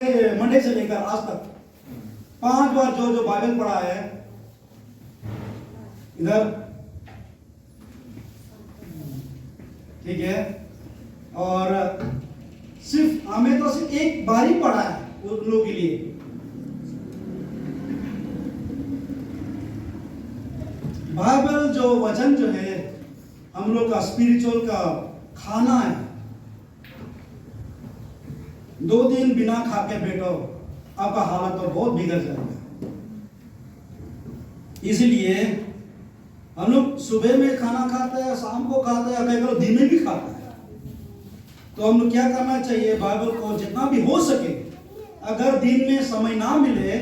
Monday से लेकर आज तक 5 बार जो बाइबल पढ़ा है इधर, ठीक है। और सिर्फ हमें तो सिर्फ एक बार ही पढ़ा है उन लोगों के लिए। बाइबल जो वचन जो है हम लोग का स्पिरिचुअल का खाना है। 2 दिन बिना खा के बैठो, आपका हालत तो बहुत बिगड़ जाएगा। इसलिए हम लोग सुबह में खाना खाते हैं, शाम को खाते हैं, अगर दिन में भी खाते हैं। तो हम लोग क्या करना चाहिए, बाइबल को जितना भी हो सके, अगर दिन में समय ना मिले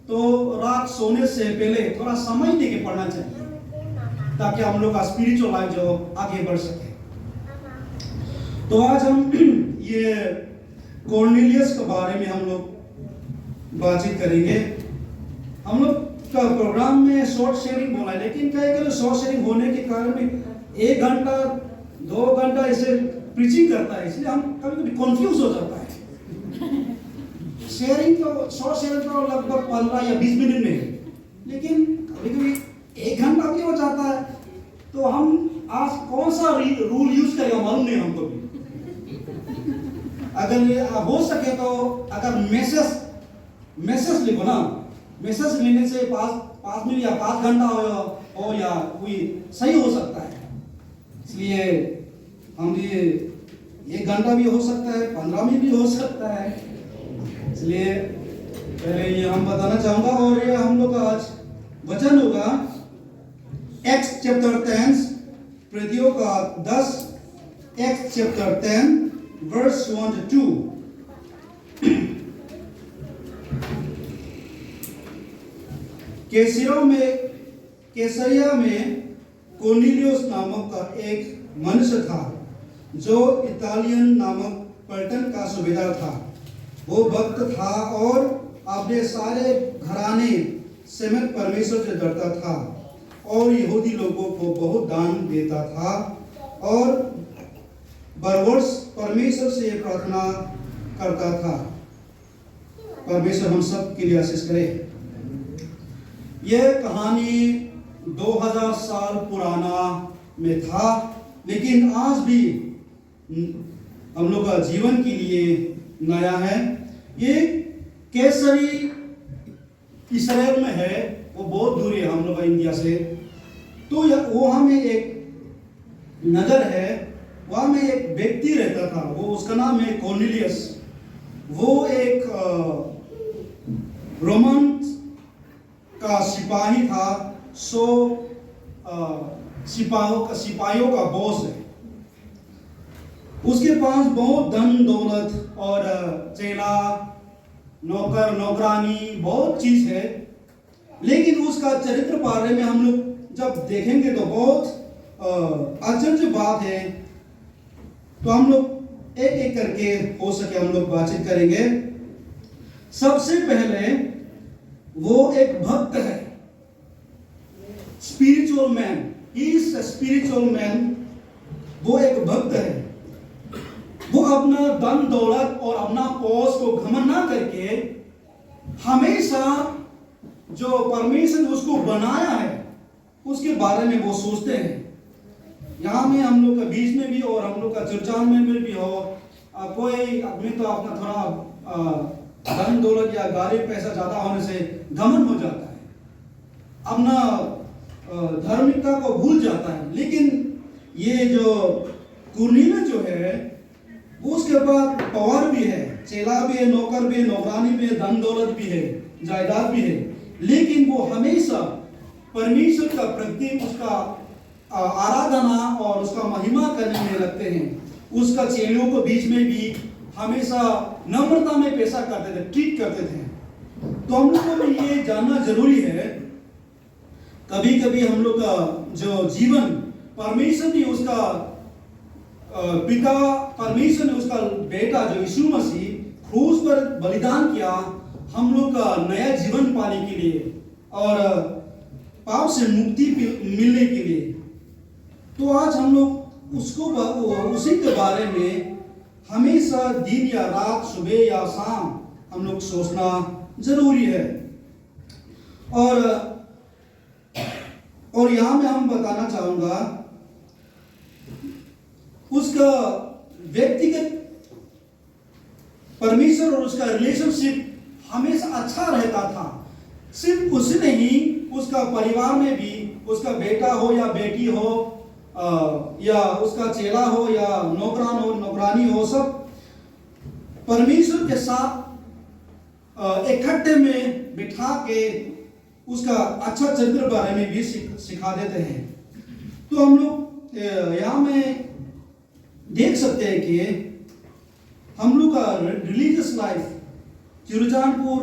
तो रात सोने से पहले थोड़ा समय देके पढ़ना चाहिए, ताकि हम लोग का स्पिरिचुअल लाइफ जो आगे बढ़ सके। तो आज हम ये कॉर्नेलियस के बारे में हम लोग बातचीत करेंगे। हम लोग का प्रोग्राम में शॉर्ट शेयरिंग बोला है, लेकिन कई शॉर्ट शेयरिंग होने के कारण में 1 घंटा 2 घंटा ऐसे प्रीचिंग करता है, इसलिए हम कभी कभी कंफ्यूज हो जाता है। शेयरिंग तो शॉर्ट शेयरिंग तो लगभग 15 या 20 मिनट में है, लेकिन कभी कभी 1 घंटा भी हो जाता है। तो हम आज कौन सा रूल यूज करेगा मालूम नहीं हमको भी। अगर हो सके तो अगर मैसेज लिखो ना, मैसेज लेने से 5 मिनट या 5 घंटा हो या कोई सही हो सकता है। इसलिए हम ये 1 घंटा भी हो सकता है, 15 मिनट भी हो सकता है। इसलिए पहले ये हम बताना चाहूंगा, और ये हम लोग का आज वचन होगा एक्स चैप्टर 10 प्रेरितों का 10, एक्स चैप्टर 10 verse 1 to 2। कैसरिया में कॉर्नेलियस नामक का एक मनुष्य था, जो इतालियन नामक पलटन का सूबेदार था। वो भक्त था और अपने सारे घराने समेत परमेश्वर से डरता था, और यहूदी लोगों को बहुत दान देता था, और बरवर्ष परमेश्वर से प्रार्थना करता था। परमेश्वर हम सब के लिए आशीष करे। यह कहानी 2000 साल पुराना में था, लेकिन आज भी हम लोग का जीवन के लिए नया है। ये कैसरी इस्राएल में है, वो बहुत दूर है हम लोग का इंडिया से। तो वहां में एक नगर है, वहां में एक व्यक्ति रहता था, वो उसका नाम है कॉर्नेलियस। वो एक रोमन का सिपाही था, 100 सिपाहियों का बॉस है। उसके पास बहुत धन दौलत और चेला नौकर नौकरानी बहुत चीज है, लेकिन उसका चरित्र बारे में हम लोग जब देखेंगे तो बहुत आश्चर्य बात है। तो हम लोग एक एक करके हो सके हम लोग बातचीत करेंगे। सबसे पहले वो एक भक्त है, spiritual man, he is a spiritual man. वो एक भक्त है। वो अपना धन दौलत और अपना पोस्ट को घमंड ना करके हमेशा जो परमेश्वर ने उसको बनाया है उसके बारे में वो सोचते हैं। यहाँ में हम लोग के बीच में भी और हम लोग का चर्चान में भी हो, कोई आदमी तो अपना थोड़ा धन दौलत या गाड़ी पैसा ज्यादा होने से घमंड हो जाता है, अपना धार्मिकता को भूल जाता है। लेकिन ये जो कॉर्नेलियस जो है उसके पास पावर भी है, चेला भी है, नौकर भी है, नौकरानी भी है, धन दौलत भी है, जायदाद भी है, लेकिन वो हमेशा परमेश्वर का प्रति उसका आराधना और उसका महिमा करने में लगते हैं। उसका चेलों को बीच में भी हमेशा नम्रता में पेशा करते थे, ट्रीट करते थे। तो हम लोगों को ये जानना जरूरी है, कभी कभी हम लोग का जो जीवन परमेश्वर ने उसका पिता, परमेश्वर ने उसका बेटा जो यीशु मसीह क्रूस पर बलिदान किया हम लोग का नया जीवन पाने के लिए और पाप से मुक्ति मिलने के लिए। तो आज हम लोग उसी के बारे में हमेशा दिन या रात, सुबह या शाम हम लोग सोचना जरूरी है। और यहां में हम बताना चाहूंगा, उसका व्यक्तिगत परमेश्वर और उसका रिलेशनशिप हमेशा अच्छा रहता था। सिर्फ उसने ही, उसका परिवार में भी, उसका बेटा हो या बेटी हो, या उसका चेला हो या नौकरान हो नौकरानी हो, सब परमेश्वर के साथ इकट्ठे में बिठा के उसका अच्छा चरित्र बारे में भी सिखा देते हैं। तो हम लोग यहाँ में देख सकते हैं कि हम लोग का रिलीजियस लाइफ, चुरचानपुर,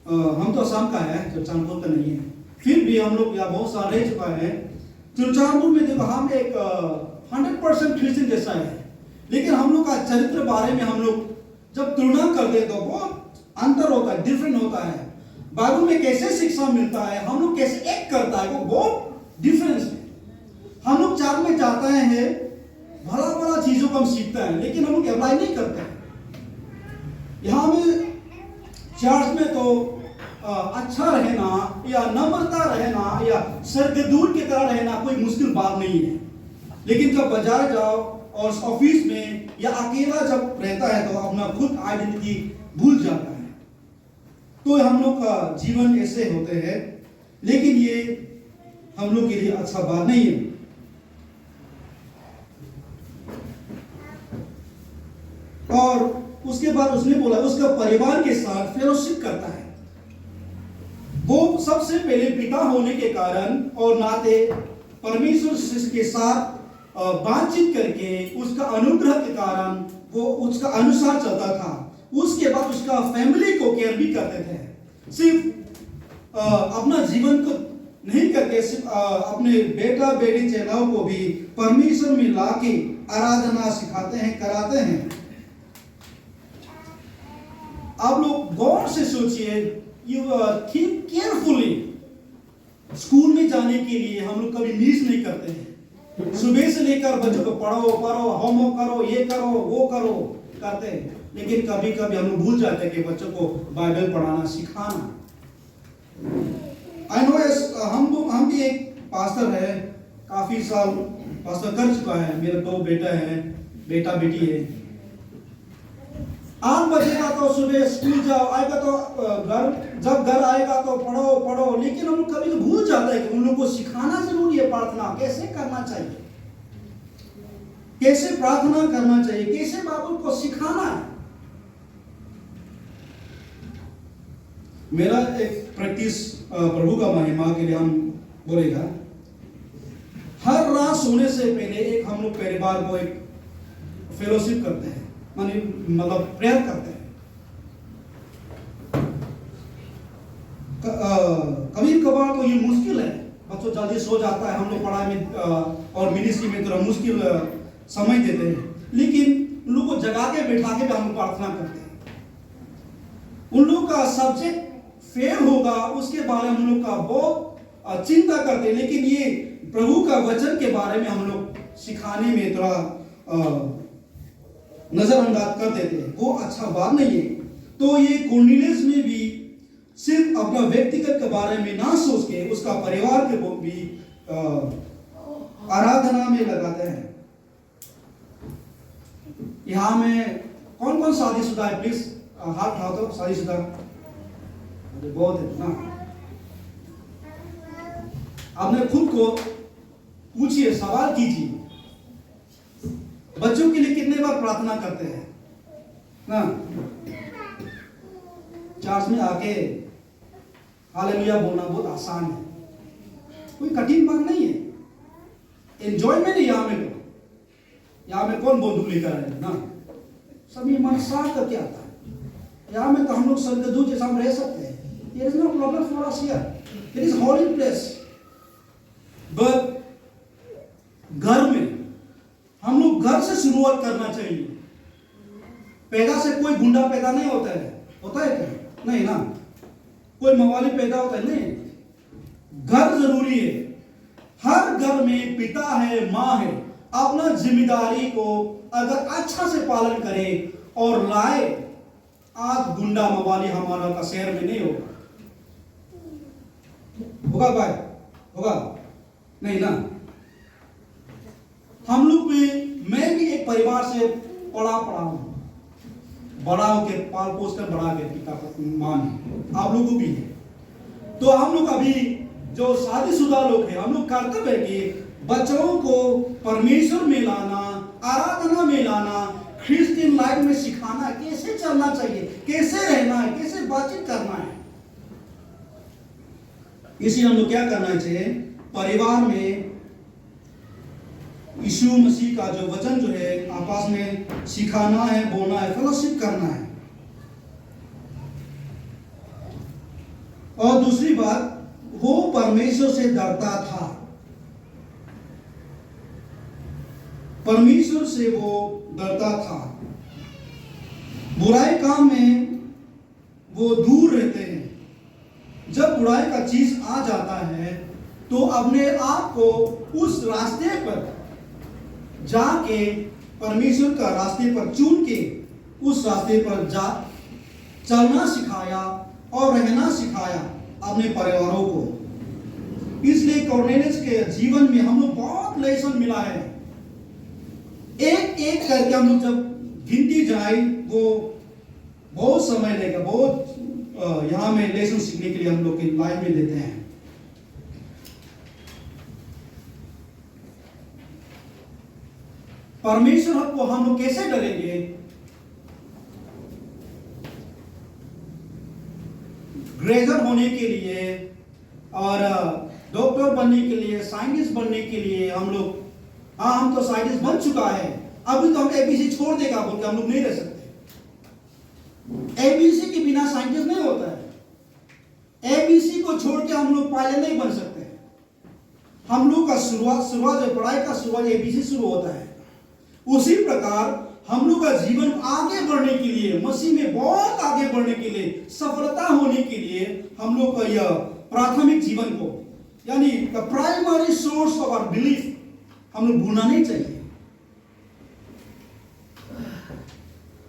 हम तो असम का है, चुरचानपुर का नहीं है, फिर भी हम लोग यहाँ बहुत साल रह चुका है। चुरचानपुर में देखो हम एक 100% क्रिश्चियन जैसा है, लेकिन हम लोग का चरित्र बारे में हम लोग जब तुलना करते तो बहुत अंतर होता है, डिफरेंट होता है। बाइबल में कैसे शिक्षा मिलता है, हम लोग कैसे एक्ट करता है, वो बहुत डिफरेंस है। हम लोग चर्च में जाते हैं, भला भला चीजों को हम सीखते हैं, लेकिन हम लोग अप्लाई नहीं करते हैं। यहाँ में चर्च में तो अच्छा रहना या नम्रता रहना या स्वर्गदूत की तरह रहना कोई मुश्किल बात नहीं है, लेकिन जब बाजार जाओ और ऑफिस में या अकेला जब रहता है तो अपना खुद आइडेंटिटी भूल जाता है। तो हम लोग का जीवन ऐसे होते हैं, लेकिन ये हम लोग के लिए अच्छा बात नहीं है। और उसके बाद उसने बोला उसका परिवार के साथ फेलोशिप करता है। वो सबसे पहले पिता होने के कारण और नाते परमेश्वर के साथ बातचीत करके उसका अनुग्रह के कारण वो उसका अनुसार चलता था। उसके बाद उसका फैमिली को केयर भी करते थे। सिर्फ अपना जीवन को नहीं करके सिर्फ अपने बेटा बेटी चेलाओं को भी परमेश्वर में लाके आराधना सिखाते हैं, कराते हैं। आप लोग गौर से सोचिए, यू थिंक केयरफुली। स्कूल में जाने के लिए हम लोग कभी मिस नहीं करते हैं। सुबह से लेकर बच्चों को पढ़ो, होमवर्क करो, ये करो, वो करो करते हैं, लेकिन कभी कभी हम लोग भूल जाते हैं कि बच्चों को बाइबल पढ़ाना सिखाना। आई नो, हम भी एक पास्टर है, काफी साल पास्टर कर चुका है। मेरे 2 बेटा है, बेटा बेटी है। 8 बजेगा तो सुबह स्कूल जाओ, आएगा तो जब घर आएगा तो पढ़ो, लेकिन हम लोग कभी तो भूल जाता है कि उन लोग को सिखाना जरूरी है। प्रार्थना कैसे करना चाहिए, कैसे प्रार्थना करना चाहिए, कैसे बाइबल को सिखाना है। मेरा एक प्रैक्टिस प्रभु का महिमा के लिए हम बोलेगा, हर रात सोने से पहले एक हम लोग परिवार को एक फेलोशिप करते हैं, मतलब प्रेयर करते हैं। कभी कभार तो ये मुश्किल है, बच्चों जल्दी सो जाता है, हम लोग पढ़ाई में और मिनिस्ट्री में थोड़ा मुश्किल समय देते हैं, लेकिन उन लोग को जगा के बैठा के भी हम लोग प्रार्थना करते हैं। उन लोग का सब्जेक्ट फेल होगा उसके बारे में हम लोग का बहुत चिंता करते हैं, लेकिन ये प्रभु का वचन के बारे में हम लोग सिखाने में थोड़ा नजरअंदाज कर देते हैं। वो अच्छा बात नहीं है। तो ये कॉर्नेलियस में भी सिर्फ अपना व्यक्तिगत के बारे में ना सोच के उसका परिवार के भी आराधना में लगाते हैं। यहाँ में कौन कौन शादीशुदा है, प्लीज हाथ उठाओ तो। शादीशुदा बहुत है ना। आपने खुद को पूछिए, सवाल कीजिए, बच्चों के लिए कितने बार प्रार्थना करते हैं ना। चर्च में आके हालेलुया बोलना बहुत आसान है, कोई कठिन बात नहीं है। एंजॉयमेंट है यहाँ में। तो यहाँ में कौन बंदूक लेकर आए ना, सभी मन साफ करके आता है। यहाँ में तो हम लोग स्वर्गदूत जैसा हम रह सकते हैं। There is no problem for us here. It is holy place. But घर में हम लोग घर से शुरुआत करना चाहिए। पैदा से कोई गुंडा पैदा नहीं होता है, होता है क्या? नहीं ना। कोई मवाली पैदा होता है? नहीं। घर जरूरी है। हर घर में पिता है, माँ है। अपना जिम्मेदारी को अगर अच्छा से पालन करे और लाए आज गुंडा मवाली हमारा का शहर में नहीं होगा। होगा भाई? होगा नहीं ना। हम लोग भी, मैं भी एक परिवार से पढ़ा हूं, बड़ा होके पाल पोस कर बड़ा के पिता मां है, आप लोगों को भी है। तो हम लोग अभी जो शादीशुदा लोग हैं, हम लोग कर्तव्य है कि बच्चों को परमेश्वर में लाना, आराधना में लाना, क्रिश्चियन लाइफ में सिखाना, कैसे चलना चाहिए, कैसे रहना है, कैसे बातचीत करना है। इसलिए हम लोग क्या करना चाहिए, परिवार में यीशु मसीह का जो वचन जो है आपस में सिखाना है, बोलना है, फेलोशिप करना है। और दूसरी बात, वो परमेश्वर से डरता था, परमेश्वर से वो डरता था। बुराई काम में वो दूर रहते हैं। जब बुराई का चीज आ जाता है तो अपने आप को उस रास्ते पर जाके, परमेश्वर का रास्ते पर चुन के उस रास्ते पर जा चलना सिखाया और रहना सिखाया अपने परिवारों को। इसलिए कॉर्नेलियस के जीवन में हम लोग बहुत लेसन मिला है। एक एक करके हम लोग जब गिनती जाए वो बहुत समय लेगा, बहुत यहाँ में लेसन सीखने के लिए हम लोग की लाइफ में लेते हैं। परमेश्वर को हम लोग कैसे डरेंगे? ग्रेजुएट होने के लिए और डॉक्टर बनने के लिए, साइंटिस्ट बनने के लिए हम लोग, हाँ हम तो साइंटिस्ट बन चुका है, अभी तो हम एबीसी छोड़ देगा बोल के हम लोग नहीं रह सकते। एबीसी के बिना साइंटिस्ट नहीं होता है। एबीसी को छोड़ के हम लोग पायलट नहीं बन सकते। हम लोग का शुरुआत जो पढ़ाई का शुरुआत एबीसी शुरू होता है। उसी प्रकार हम लोग का जीवन आगे बढ़ने के लिए, मसीह में बहुत आगे बढ़ने के लिए, सफलता होने के लिए हम लोग का यह प्राथमिक जीवन को, यानी the primary source of our belief हम लोग भूलना नहीं चाहिए।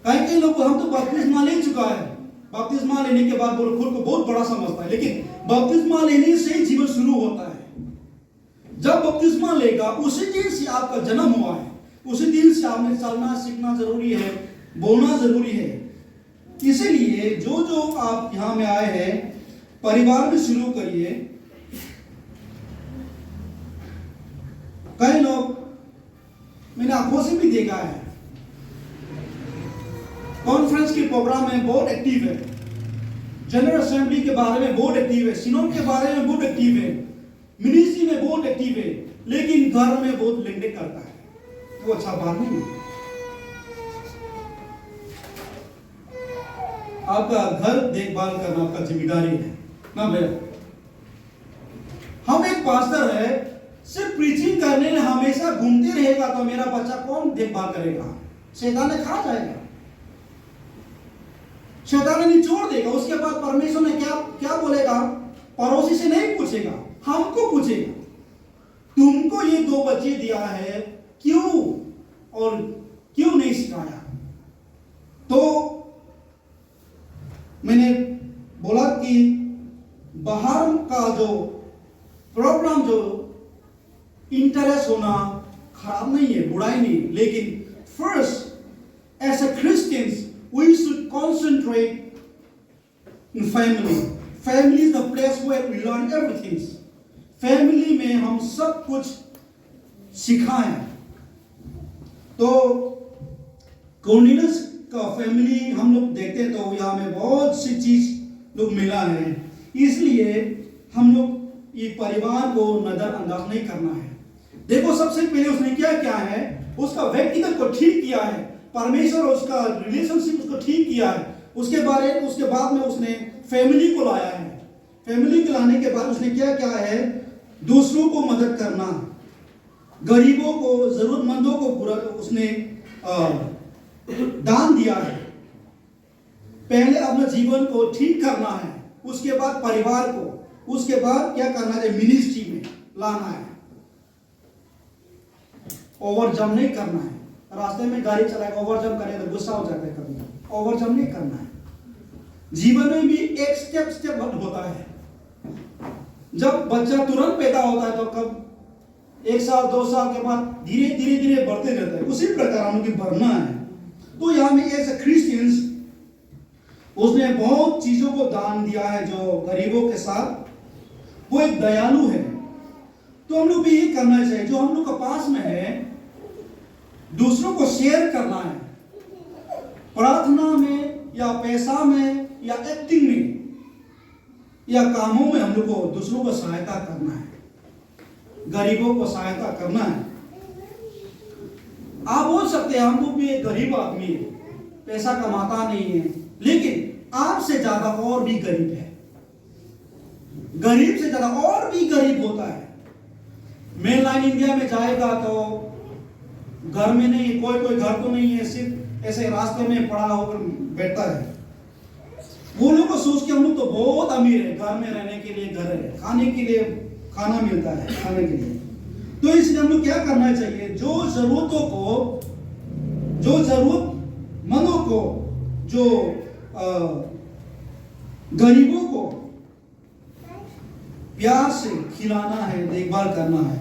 कई लोग, हम तो बपतिस्मा ले चुका है, बपतिस्मा लेने के बाद बोलो खुद को बहुत बड़ा समझता है, लेकिन बपतिस्मा लेने से ही जीवन शुरू होता है। जब बपतिस्मा लेगा उसी दिन से आपका जन्म हुआ है, उसी दिन से आपने चलना सीखना जरूरी है, बोलना जरूरी है। इसीलिए जो जो आप यहां में आए हैं, परिवार में शुरू करिए। कई लोग मैंने आंखों से भी देखा है, कॉन्फ्रेंस के प्रोग्राम में बहुत एक्टिव है, जनरल असेंबली के बारे में बहुत एक्टिव है, सिनोड के बारे में बहुत एक्टिव है, मिनिस्ट्री में बहुत एक्टिव है, लेकिन घर में बहुत लेंडे करता है। वो अच्छा बात नहीं है। आपका घर देखभाल करना आपका जिम्मेदारी है ना भैया। हम एक पास्टर है, सिर्फ प्रीचिंग करने में हमेशा घूमते रहेगा तो मेरा बच्चा कौन देखभाल करेगा? शैतान ने खा जाएगा, शैतान ने निचोड़ देगा। उसके बाद परमेश्वर ने क्या क्या बोलेगा? पड़ोसी से नहीं पूछेगा, हमको पूछेगा, तुमको ये 2 बच्चे दिया है, क्यों और क्यों नहीं सिखाया? तो मैंने बोला कि बाहर का जो प्रॉब्लम, जो इंटरेस्ट होना खराब नहीं है, बुराई नहीं, लेकिन first as a Christians we should concentrate in family. Family is the place where we learn everything. Family में हम सब कुछ सिखाएं। तो कॉर्नेलियस का फैमिली हम लोग देखते हैं तो यहाँ में बहुत सी चीज लोग मिला है। इसलिए हम लोग ये परिवार को नजरअंदाज नहीं करना है। देखो सबसे पहले उसने क्या किया है, उसका व्यक्तिगत को ठीक किया है, परमेश्वर उसका रिलेशनशिप उसको ठीक किया है। उसके बाद में उसने फैमिली को लाया है। फैमिली को लाने के बाद उसने क्या किया है, दूसरों को मदद करना, गरीबों को, जरूरतमंदों को पूरा उसने दान दिया है। पहले अपने जीवन को ठीक करना है, उसके बाद परिवार को, उसके बाद क्या करना है, मिनिस्ट्री में लाना है। ओवर जम नहीं करना है। रास्ते में गाड़ी चलाएगा, ओवर जम करेगा तो गुस्सा हो जाता है, कभी ओवर जम नहीं करना है। जीवन में भी एक स्टेप स्टेप होता है। जब बच्चा तुरंत पैदा होता है तो कब 1 साल 2 साल के बाद धीरे धीरे धीरे बढ़ते रहता है, उसी प्रकार हम लोग की बढ़ना है। तो यहाँ में एज ए क्रिश्चियंस उसने बहुत चीजों को दान दिया है जो गरीबों के साथ, वो एक दयालु है। तो हम लोग भी ये करना चाहिए, जो हम लोग के पास में है दूसरों को शेयर करना है, प्रार्थना में या पैसा में या एक्टिंग में या कामों में हम लोग को दूसरों को सहायता करना है, गरीबों को सहायता करना है। आप बोल सकते हैं हम लोग भी एक गरीब आदमी है, पैसा कमाता नहीं है, लेकिन आपसे ज्यादा और भी गरीब है, गरीब से ज्यादा और भी गरीब होता है। मेन लाइन इंडिया में जाएगा तो घर में नहीं, कोई घर तो नहीं है, सिर्फ ऐसे रास्ते में पड़ा होकर बैठा है। वो लोग को सोच के हम लोग तो बहुत अमीर है, घर में रहने के लिए घर है, खाने के लिए खाना मिलता है खाने के लिए। तो इसलिए हम लोग क्या करना चाहिए, जो जरूरतमंदों को, जो गरीबों को प्यार से खिलाना है, देखभाल करना है,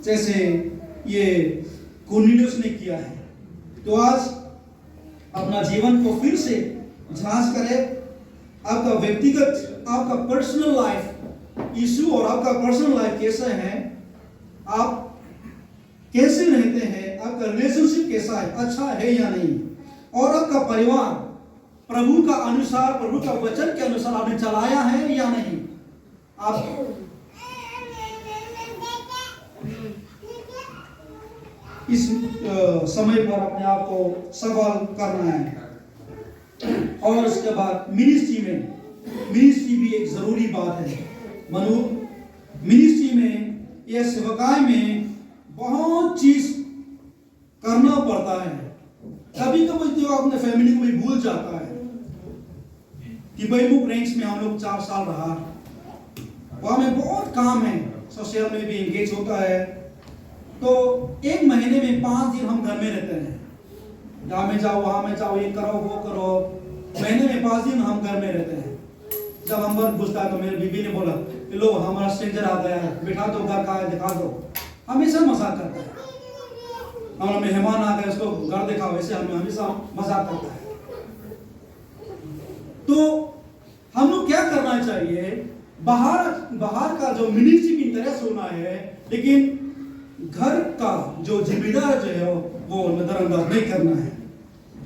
जैसे ये कुर्नेलियुस ने किया है। तो आज अपना जीवन को फिर से जांच करें, आपका व्यक्तिगत, आपका पर्सनल लाइफ इशू और आपका पर्सनल लाइफ कैसा है, आप कैसे रहते हैं, आपका रिलेशनशिप कैसा है, अच्छा है या नहीं, और आपका परिवार प्रभु का अनुसार, प्रभु का वचन के अनुसार आपने चलाया है या नहीं। आप इस समय पर अपने आप को सवाल करना है। और उसके बाद मिनिस्ट्री भी एक जरूरी बात है। मिनिस्ट्री में या सेवकाई में बहुत चीज करना पड़ता है। कभी कभी तो अपने फैमिली को भी भूल जाता है कि भाई बुक रैंक्स में हम लोग 4 साल रहा, वहां में बहुत काम है, सोशल में भी एंगेज होता है। तो 1 महीने में 5 दिन हम घर में रहते हैं, यहाँ में जाओ वहां में जाओ, ये करो वो करो, महीने में 5 दिन हम घर में रहते हैं। जब हम घर घुसता है तो मेरे बीबी ने बोला कि लो हमारा स्ट्रेंजर आ गया है, बिठा दो, घर का है दिखा दो, हमेशा मजाक करता है। हमारा मेहमान आ गए, उसको घर दिखाओ, ऐसे हमें हमेशा मजाक करता है। तो हम लोग क्या करना चाहिए, बाहर का जो मिनिस्ट्री में इंटरेस्ट होना है, लेकिन घर का जो जिम्मेदार जो है वो नजरअंदाज नहीं करना है।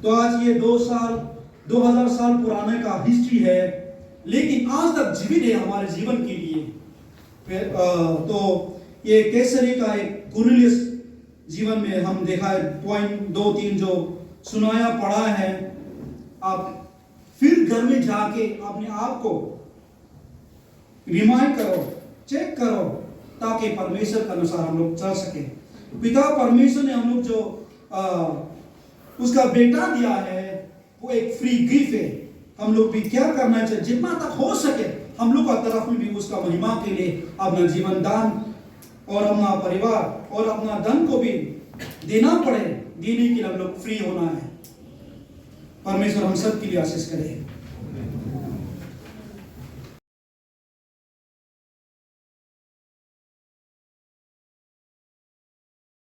तो आज ये 2000 साल पुराने का हिस्ट्री है, लेकिन आज तक जीवित है हमारे जीवन के लिए। तो ये कैसरी का एक कुर्नेलियुस जीवन में हम देखा है, पॉइंट 2-3 जो सुनाया पड़ा है। आप फिर घर में जाके अपने आप को रिमाइंड करो, चेक करो, ताकि परमेश्वर के अनुसार हम लोग चल सके। पिता परमेश्वर ने हम लोग जो उसका बेटा दिया है वो एक फ्री गिफ्ट है। हम लोग भी क्या करना चाहिए, जितना तक हो सके हम लोग का तरफ में भी उसका महिमा के लिए अपना जीवन दान और अपना परिवार और अपना धन को भी देना पड़े, देने के लिए हम लोग फ्री होना है। परमेश्वर हम सब के लिए आशीष करे।